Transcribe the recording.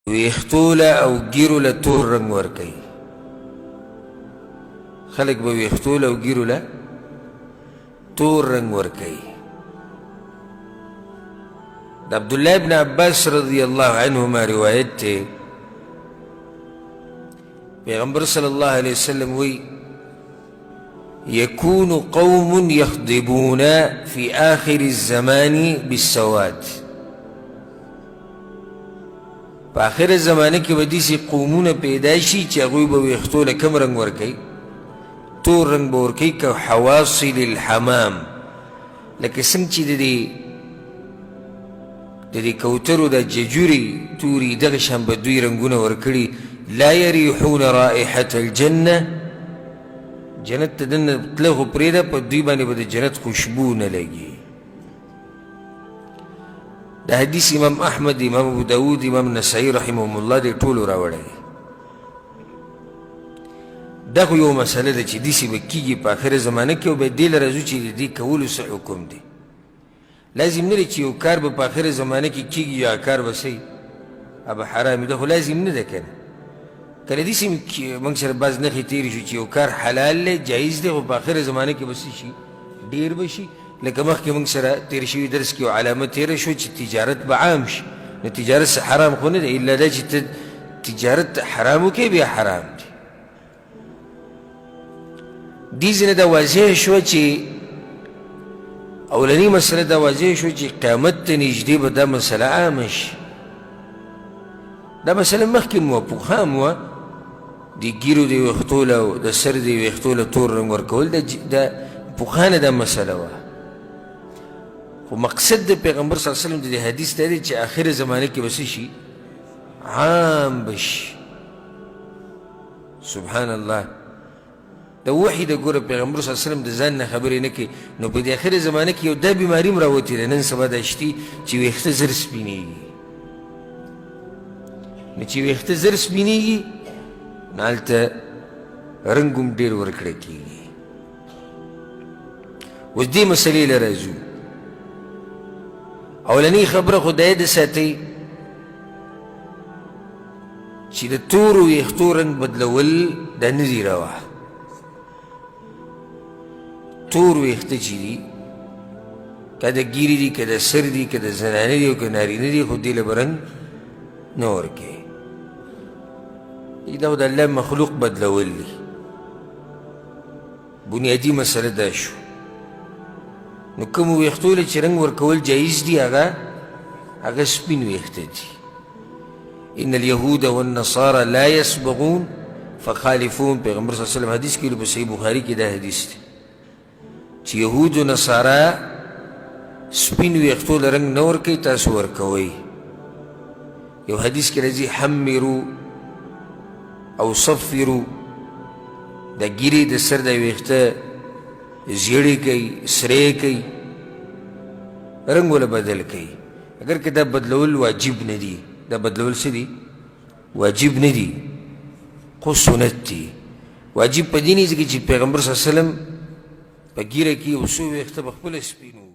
ویختو له او ګیرو له تور رنګ ورکوي. خلک به ویختو له او ګیرو له تور رنګ ورکوي. د عبدالله ابن عباس رضی الله عنهما روایت ته پیغمبر صلی الله علیه وسلم وی يكون قوم يخضبون في آخر الزمان بالسواد. په آخر زمانه کې به داسې قومونه پیدا شي چې هغوی به ویښتو له کوم رنګ ورکوي؟ تور رنګ به ورکوي که حواصل الحمام، لکه څنګه چې د دې کوترو د ججوري توري دغه شان به دوی رنګونه ورکړي. لا یریحون رائحة الجنه، جنت ته دننه تله خو پرېږده، په دوی باندې به د جنت خوشبو نه لګي. دا حدیث امام احمد، امام ابو داود، امام نسائی رحمهم الله دې ټولو راوړی. دا خو یو مسله ده چې داسې به کېږي په آخره زمانه کې، او بیا دې له راځو چې د دې کولو څه حکم دی. لازم نه دی چې یو کار به په آخره زمانه کې کېږي یا کار به څه به حرام وي، دا خو لازم نه ده که نه. کله داسې موږ سره بعض نښې تېرې شو چې یو کار حلال دی، جایز دی، خو په آخره زمانه کې به څه شي؟ ډېر به شي. لکه مخکې موږ سره تېر شوي درس کې یو علامه تېره شو چې تجارت به عام شي. نو تجارت څه حرام خو نه دی، الا دا چې ته تجارت حرام وکړې بیا حرام دی. دې ځینې دا واضح شوه چې اولنی مسله دا واضح شو چې قیامت ته نږدې به دا مسله عامه شي. دا مسله مخکې مو پوخا مو د ګیرو د ویښتو له او د سر د ویښتو له تور رنګ ورکول، دا پوخانه دا مسله وه. خو مقصد د پیغمبر صلی الله علیه وسلم د دې حدیث دا دی چې آخر زمانه کې به څه شي؟ عام به شي. سبحان الله. د وحي د ګوره پیغمبر صلی الله علیه وسلم د ځان نه خبرې نه کوي. نو په دې آخر زمانه کې یو دا بیماري هم راوتې ده نن سبا دا شتي چې ویښته زر سپینېږي. نو چې ویښته زر سپینېږي نو هلته رنګ هم ډېر ورکړی کېږي. اوس دې مسلې له راځو. اولنۍ خبره خو دا یاد ساتئ چې د تورو ویښتو رنګ بدلول دا نه دي روا. تور ویښته چې دي، که د ګیرې دي، که د سر دي، که د زنانه دي او که نارینه دي، خو دې له به رنګ نه ورکوي. دا خو د الله مخلوق بدلول دي. بنیادي مسله دا شو. نو کومو ویښتو له چې رنګ ورکول جایز دي هغه سپین ویښته دي. ان اليهود والنصارى لا يسبغون فخالفون. پیغمبر صلی الله علیه وسلم حدیث کې په صحیح بخاري کې دا حدیث دی چې یهود و نصارا سپین ویښتو له رنګ نه ورکوي، تاسو ورکوئ. یو حدیث کې راځي حمرو او صفرو. د ګیرې د سر د ویښته زیړې کوي، سرې کوي، رنګ وله بدل کوي. اگر که دا بدلول واجب نه دي، دا بدلول څه دي؟ واجب نه دي، خو سنت دي. واجب په دې نه ځکه چې پیغمبر صلی الله علیه وسلم په ګیره کې یو څو ویښته به خپله سپین